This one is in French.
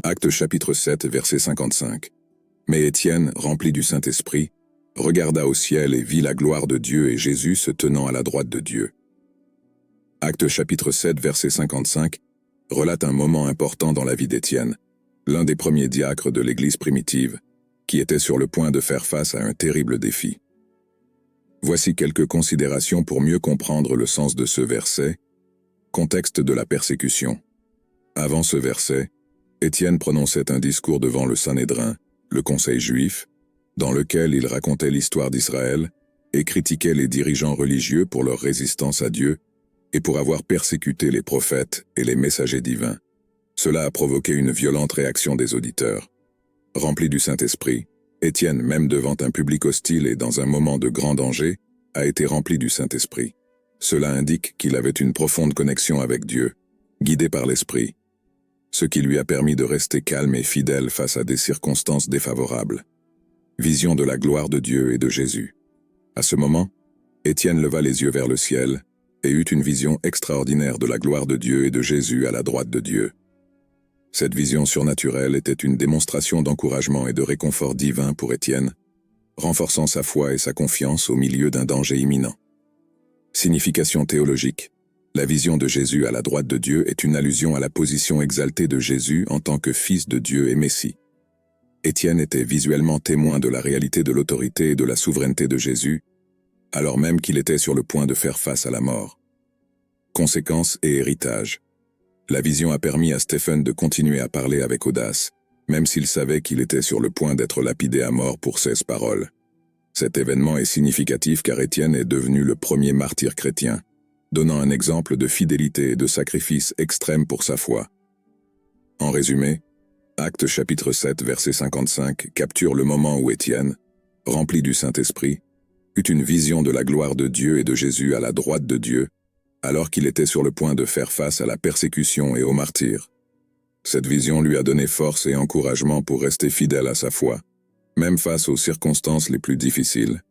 Actes chapitre 7, verset 55. Mais Étienne, rempli du Saint-Esprit, regarda au ciel et vit la gloire de Dieu et Jésus se tenant à la droite de Dieu. Actes chapitre 7, verset 55, relate un moment important dans la vie d'Étienne, l'un des premiers diacres de l'Église primitive, qui était sur le point de faire face à un terrible défi. Voici quelques considérations pour mieux comprendre le sens de ce verset. Contexte de la persécution. Avant ce verset, Étienne prononçait un discours devant le Sanhédrin, le conseil juif, dans lequel il racontait l'histoire d'Israël et critiquait les dirigeants religieux pour leur résistance à Dieu et pour avoir persécuté les prophètes et les messagers divins. Cela a provoqué une violente réaction des auditeurs. Rempli du Saint-Esprit, Étienne, même devant un public hostile et dans un moment de grand danger, a été rempli du Saint-Esprit. Cela indique qu'il avait une profonde connexion avec Dieu, guidé par l'Esprit, ce qui lui a permis de rester calme et fidèle face à des circonstances défavorables. Vision de la gloire de Dieu et de Jésus. À ce moment, Étienne leva les yeux vers le ciel et eut une vision extraordinaire de la gloire de Dieu et de Jésus à la droite de Dieu. Cette vision surnaturelle était une démonstration d'encouragement et de réconfort divin pour Étienne, renforçant sa foi et sa confiance au milieu d'un danger imminent. Signification théologique. La vision de Jésus à la droite de Dieu est une allusion à la position exaltée de Jésus en tant que Fils de Dieu et Messie. Étienne était visuellement témoin de la réalité de l'autorité et de la souveraineté de Jésus, alors même qu'il était sur le point de faire face à la mort. Conséquences et héritage. La vision a permis à Stephen de continuer à parler avec audace, même s'il savait qu'il était sur le point d'être lapidé à mort pour ses paroles. Cet événement est significatif car Étienne est devenu le premier martyr chrétien, donnant un exemple de fidélité et de sacrifice extrême pour sa foi. En résumé, Actes chapitre 7, verset 55 capture le moment où Étienne, rempli du Saint-Esprit, eut une vision de la gloire de Dieu et de Jésus à la droite de Dieu, alors qu'il était sur le point de faire face à la persécution et au martyre. Cette vision lui a donné force et encouragement pour rester fidèle à sa foi, même face aux circonstances les plus difficiles.